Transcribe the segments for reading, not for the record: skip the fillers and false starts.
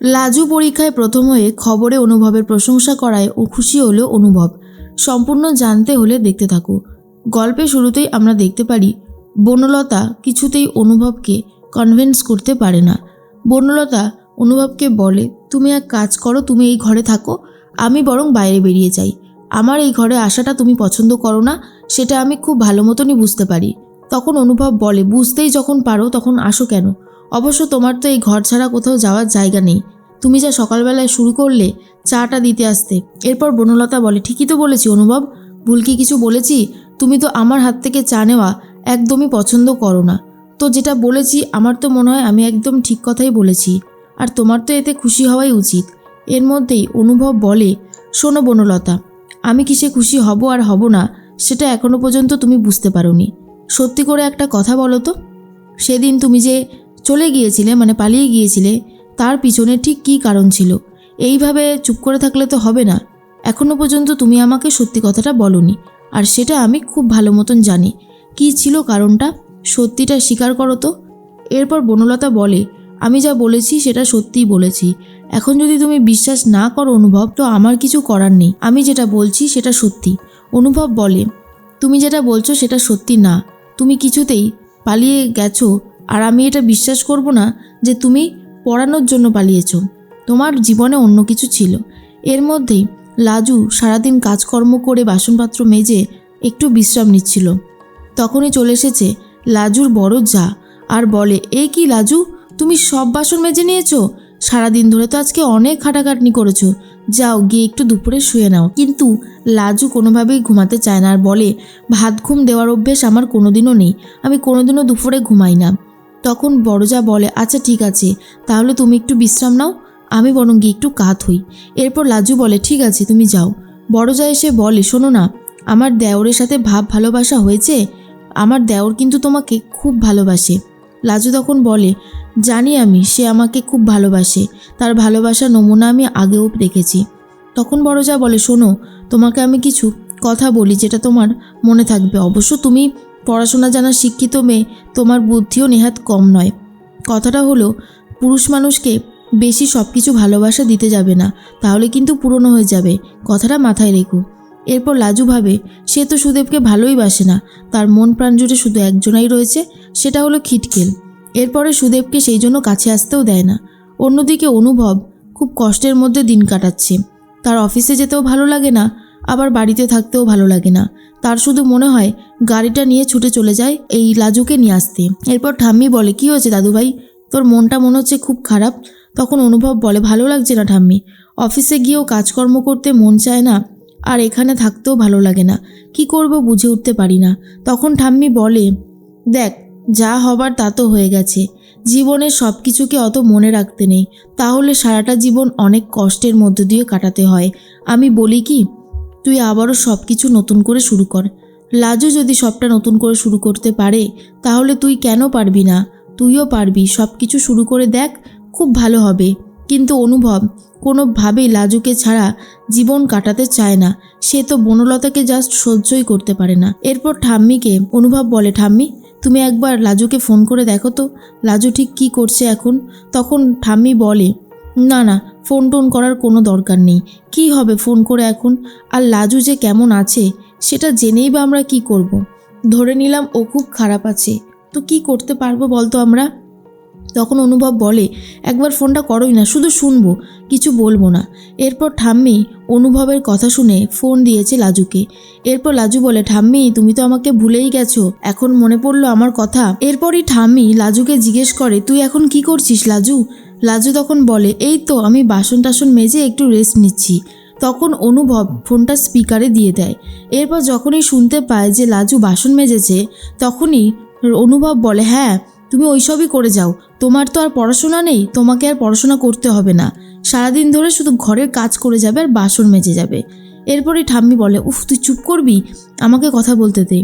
লাজু পরীক্ষায় প্রথম হয়ে খবরে অনুভবের প্রশংসা করায় ও খুশি হলো অনুভব। সম্পূর্ণ জানতে হলে দেখতে থাকো। গল্পের শুরুতেই আমরা দেখতে পারি বনলতা কিছুতেই অনুভবকে কনভিন্স করতে পারে না। বনলতা অনুভবকে বলে, তুমি এক কাজ করো, তুমি এই ঘরে থাকো, আমি বরং বাইরে বেরিয়ে যাই। আমার এই ঘরে আসাটা তুমি পছন্দ করো না, সেটা আমি খুব ভালো মতনই বুঝতে পারি। তখন অনুভব বলে, বুঝতেই যখন পারো তখন আসো কেন? অবশ্য তোমার তো এই ঘর ছাড়া কোথাও যাওয়ার জায়গা নেই। তুমি যা সকালবেলায় শুরু করলে চাটা দিতে আসতে। এরপর বনলতা বলে, ঠিকই তো বলেছি অনুভব, ভুল কি কিছু বলেছি? তুমি তো আমার হাত থেকে চা নেওয়া একদমই পছন্দ করো না। তো যেটা বলেছি আমার তো মনে হয় আমি একদম ঠিক কথাই বলেছি, আর তোমার তো এতে খুশি হওয়াই উচিত। এর মধ্যেই অনুভব বলে, শোনো বনলতা, আমি কিসে খুশি হব আর হব না সেটা এখনো পর্যন্ত তুমি বুঝতে পারোনি। সত্যি করে একটা কথা বলো তো, সেদিন তুমি যে চলে গিয়েছিলে, মানে পালিয়ে গিয়েছিলে, তার পিছনে ঠিক কী কারণ ছিল? এইভাবে চুপ করে থাকলে তো হবে না। এখনো পর্যন্ত তুমি আমাকে সত্যি কথাটা বলোনি, আর সেটা আমি খুব ভালো মতন জানি। কী ছিল কারণটা? সত্যিটা স্বীকার করো তো। এরপর বনলতা বলে, আমি যা বলেছি সেটা সত্যিই বলেছি। এখন যদি তুমি বিশ্বাস না করো অনুভব, তো আমার কিছু করার নেই। আমি যেটা বলছি সেটা সত্যি। অনুভব বলে, তুমি যেটা বলছো সেটা সত্যি না। তুমি কিছুতেই পালিয়ে গেছো, আর আমি এটা বিশ্বাস করব না যে তুমি পড়ানোর জন্য পালিয়েছ। তোমার জীবনে অন্য কিছু ছিল। এর মধ্যেই লাজু সারাদিন কাজকর্ম করে বাসনপত্র মেজে একটু বিশ্রাম নিচ্ছিল। তখনই চলে এসেছে লাজুর বড় যা, আর বলে, এই কি লাজু, তুমি সব বাসন মেজে নিয়েছো? সারাদিন ধরে তো আজকে অনেক খাটাখাটনি করেছো, যাও গিয়ে একটু দুপুরে শুয়ে নাও। কিন্তু লাজু কোনোভাবেই ঘুমাতে চায় না, আর বলে, ভাত ঘুম দেওয়ার অভ্যেস আমার কোনোদিনও নেই, আমি কোনোদিনও দুপুরে ঘুমাই না। তখন বড়জা বলে, আচ্ছা ঠিক আছে, তাহলে তুমি একটু বিশ্রাম নাও, আমি বরং গিয়ে একটু কাত হই। এরপর লাজু বলে, ঠিক আছে তুমি যাও। বড়জা এসে বলে, শোনো না, আমার দেওরের সাথে ভাব ভালোবাসা হয়েছে, আমার দেওর কিন্তু তোমাকে খুব ভালোবাসে। লাজু তখন বলে, জানি আমি, সে আমাকে খুব ভালোবাসে, তার ভালোবাসার নমুনা আমি আগেও দেখেছি। তখন বড়জা বলে, শোনো, তোমাকে আমি কিছু কথা বলি যেটা তোমার মনে থাকবে। অবশ্য তুমি পড়াশোনা জানা শিক্ষিত মেয়ে, তোমার বুদ্ধিও নেহাত কম নয়। কথাটা হলো, পুরুষ মানুষকে বেশি সব কিছু ভালোবাসা দিতে যাবে না, তাহলে কিন্তু পুরনো হয়ে যাবে, কথাটা মাথায় রেখো। এরপর লাজু ভাবে, সে তো সুদেবকে ভালোই বাসে না, তার মন প্রাণ জুড়ে শুধু একজনাই রয়েছে, সেটা হলো খিটকেল। এরপরে সুদেবকে সেই জন্য কাছে আসতেও দেয় না। অন্যদিকে অনুভব খুব কষ্টের মধ্যে দিন কাটাচ্ছে। তার অফিসে যেতেও ভালো লাগে না, আবার বাড়িতে থাকতেও ভালো লাগে না। তার শুধু মনে হয় গাড়িটা নিয়ে ছুটে চলে যায় এই লাজুকে নিয়ে আসতে। এরপর ঠাম্মি বলে, কি হয়েছে দাদুভাই, তোর মনটা মনে হচ্ছে খুব খারাপ? তখন অনুভব বলে, ভালো লাগছে না ঠাম্মি, অফিসে গিয়েও কাজকর্ম করতে মন চায় না, আর এখানে থাকতেও ভালো লাগে না, কি করব বুঝে উঠতে পারি না। তখন ঠাম্মি বলে, দেখ, যা হবার তা তো হয়ে গেছে, জীবনের সব কিছুকে অত মনে রাখতে নেই, তাহলে সারাটা জীবন অনেক কষ্টের মধ্য দিয়ে কাটাতে হয়। আমি বলি কি, তুই আবারও সব কিছু নতুন করে শুরু কর। লাজু যদি সবটা নতুন করে শুরু করতে পারে, তাহলে তুই কেন পারবি না? তুইও পারবি, সব কিছু শুরু করে দেখ, খুব ভালো হবে। কিন্তু অনুভব কোনোভাবেই লাজুকে ছাড়া জীবন কাটাতে চায় না, সে তো বনলতাকে জাস্ট সহ্যই করতে পারে না। এরপর ঠাম্মিকে অনুভব বলে, ঠাম্মি, তুমি একবার লাজুকে ফোন করে দেখো তো, লাজু ঠিক কী করছে এখন। তখন ঠাম্মি বলে, না না, ফোন টোন করার কোনো দরকার নেই, কি হবে ফোন করে এখন, আর লাজু যে কেমন আছে সেটা জেনেই বা আমরা কি করব। ধরে নিলাম ও খুব খারাপ আছে, তো কি করতে পারবো বলতো আমরা। তখন অনুভব বলে, একবার ফোনটা করোই না, শুধু শুনবো, কিছু বলবো না। এরপর ঠাম্মি অনুভবের কথা শুনে ফোন দিয়েছে লাজুকে। এরপর লাজু বলে, ঠাম্মি তুমি তো আমাকে ভুলেই গেছো, এখন মনে পড়লো আমার কথা। এরপরই ঠাম্মি লাজুকে জিজ্ঞেস করে, তুই এখন কি করছিস লাজু? লাজু তখন বলে, এই তো আমি বাসন টাসন মেজে একটু রেস্ট নিচ্ছি। তখন অনুভব ফোনটা স্পিকারে দিয়ে দেয়। এরপর যখনই শুনতে পায় যে লাজু বাসন মেজেছে, তখনই অনুভব বলে, হ্যাঁ তুমি ওইসবই করে যাও, তোমার তো আর পড়াশোনা নেই, তোমাকে আর পড়াশোনা করতে হবে না, সারাদিন ধরে শুধু ঘরের কাজ করে যাবে আর বাসন মেজে যাবে। এরপরে ঠাম্মি বলে, উফ তুই চুপ করবি, আমাকে কথা বলতে দে।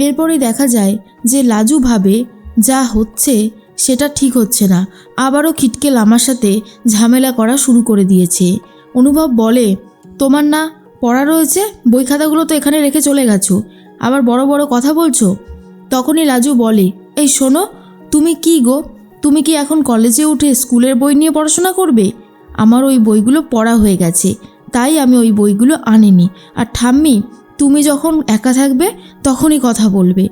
এরপরেই দেখা যায় যে লাজু ভাবে যা হচ্ছে সেটা ঠিক হচ্ছে না, আবারও খিটকেল আমার সাথে ঝামেলা করা শুরু করে দিয়েছে। অনুভব বলে, তোমার না পড়া রয়েছে, বই খাতাগুলো তো এখানে রেখে চলে গেছো, আবার বড় বড় কথা বলছো। তখনই লাজু বলে, এই শোনো, তুমি কি গো, তুমি কি এখন কলেজে উঠে স্কুলের বই নিয়ে পড়াশোনা করবে? আমার ওই বইগুলো পড়া হয়ে গেছে, তাই আমি ওই বইগুলো আনিনি। আর ঠাম্মি, তুমি যখন একা থাকবে তখনই কথা বলবে,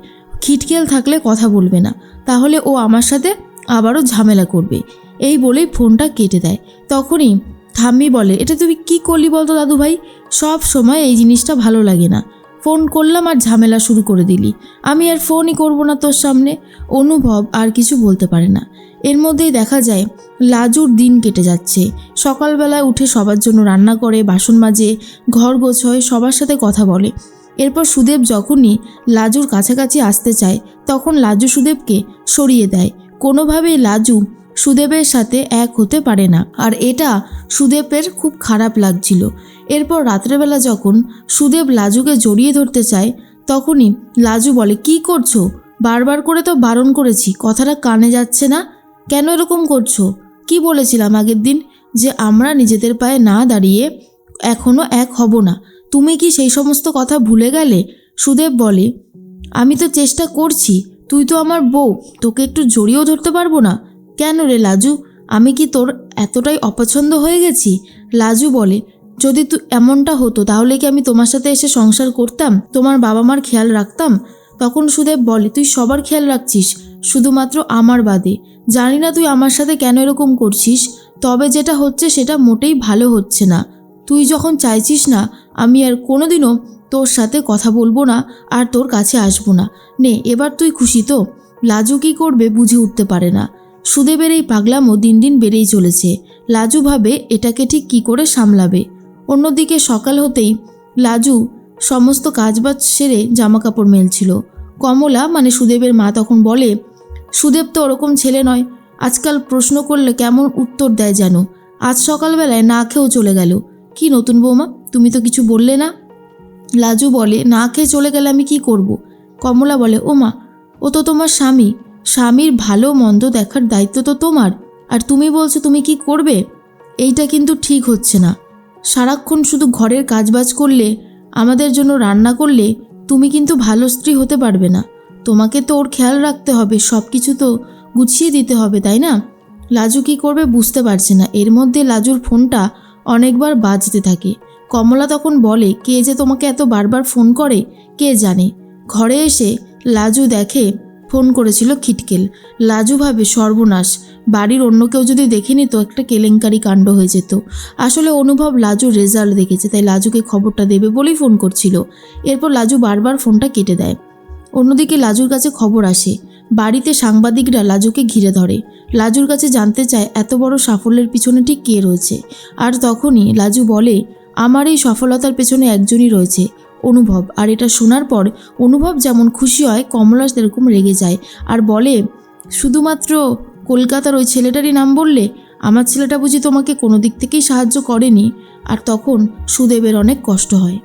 খিটকেল থাকলে কথা বলবে না, তাহলে ও আমার সাথে আবারও ঝামেলা করবে। এই বলেই ফোনটা কেটে দেয়। তখনই ঠাম্মি বলে, এটা তুমি কি করলি বলতো দাদু ভাই, সব সময় এই জিনিসটা ভালো লাগে না, ফোন করলাম আর ঝামেলা শুরু করে দিলি, আমি আর ফোনই করব না তোর সামনে। অনুভব আর কিছু বলতে পারে না। এর মধ্যেই দেখা যায় লাজুর দিন কেটে যাচ্ছে। সকালবেলায় উঠে সবার জন্য রান্না করে, বাসন মাজে, ঘর গোছয়, সবার সাথে কথা বলে। এরপর সুদেব যখনই লাজুর কাছাকাছি আসতে চায় তখন লাজু সুদেবকে সরিয়ে দেয়। কোনোভাবেই লাজু সুদেবের সাথে এক হতে পারে না, আর এটা সুদেবের খুব খারাপ লাগছিল। এরপর রাত্রেবেলা যখন সুদেব লাজুকে জড়িয়ে ধরতে চায় তখনই লাজু বলে, কি করছো? বারবার করে তো বারণ করেছি, কথাটা কানে যাচ্ছে না, কেন এরকম করছো? কি বলেছিলাম আগের দিন যে আমরা নিজেদের পায়ে না দাঁড়িয়ে এখনও এক হব না, তুমি কি সেই সমস্ত কথা ভুলে গেলে? সুদেব বলে, আমি তো চেষ্টা করছি, তুই তো আমার বউ, তোকে একটু জড়িয়েও ধরতে পারবো না? কেন রে লাজু, আমি কি তোর এতটাই অপছন্দ হয়ে গেছি? লাজু বলে, যদি তুই এমনটা হতো তাহলে কি আমি তোমার সাথে এসে সংসার করতাম, তোমার বাবা মার খেয়াল রাখতাম? তখন সুদেব বলে, তুই সবার খেয়াল রাখছিস, শুধুমাত্র আমার বাদে। জানি না তুই আমার সাথে কেন এরকম করছিস, তবে যেটা হচ্ছে সেটা মোটেই ভালো হচ্ছে না। তুই যখন চাইছিস না, আমি আর কোনোদিনও তোর সাথে কথা বলবো না আর তোর কাছে আসবো না। নে, এবার তুই খুশি তো? লাজু কী করবে বুঝে উঠতে পারে না। সুদেবের এই পাগলামো দিন দিন বেড়েই চলেছে। লাজু ভাবে এটাকে ঠিক কী করে সামলাবে। অন্যদিকে সকাল হতেই লাজু সমস্ত কাজবাজ সেরে জামাকাপড় মেলছিল। কমলা মানে সুদেবের মা তখন বলে, সুদেব তো ওরকম ছেলে নয়, আজকাল প্রশ্ন করলে কেমন উত্তর দেয় যেন, আজ সকালবেলায় না খেয়েও চলে গেল। কি নতুন বৌমা, তুমি তো কিছু বললে না? লাজু বলে, না খেয়ে চলে গেলে আমি কি করব? কমলা বলে, ও মা, ও তো তোমার স্বামী, স্বামীর ভালো মন্দ দেখার দায়িত্ব তো তোমার, আর তুমি বলছো তুমি কি করবে? এইটা কিন্তু ঠিক হচ্ছে না। সারাক্ষণ শুধু ঘরের কাজবাজ করলে, আমাদের জন্য রান্না করলে তুমি কিন্তু ভালো স্ত্রী হতে পারবে না। তোমাকে তো ওর খেয়াল রাখতে হবে, সব কিছু তো গুছিয়ে দিতে হবে, তাই না? লাজু কি করবে বুঝতে পারছে না। এর মধ্যে লাজুর ফোনটা অনেকবার বাজতে থাকে। কমলা তখন বলে, কে যে তোমাকে এত বারবার ফোন করে কে জানে। ঘরে এসে লাজু দেখে ফোন করেছিল খিটকেল। লাজু ভাবে, সর্বনাশ, বাড়ির অন্য কেউ যদি দেখে নিত একটা কেলেঙ্কারি কাণ্ড হয়ে যেত। আসলে অনুভব লাজুর রেজাল্ট দেখেছে, তাই লাজুকে খবরটা দেবে বলেই ফোন করছিল। এরপর লাজু বারবার ফোনটা কেটে দেয়। অন্যদিকে লাজুর কাছে খবর আসে, বাড়িতে সাংবাদিকরা লাজুকে ঘিরে ধরে। লাজুর কাছে জানতে চায় এত বড় সাফল্যের পিছনে ঠিক কে রয়েছে। আর তখনই লাজু বলে, আমার এই সফলতার পেছনে একজনই রয়েছে, অনুভব। আর এটা শোনার পর অনুভব যেমন খুশি হয়, কমলা সেরকম রেগে যায় আর বলে, শুধুমাত্র কলকাতার ওই ছেলেটারই নাম বললে? আমার ছেলেটা বুঝি তোমাকে কোনো দিক থেকেই সাহায্য করেনি? আর তখন সুদেবের অনেক কষ্ট হয়।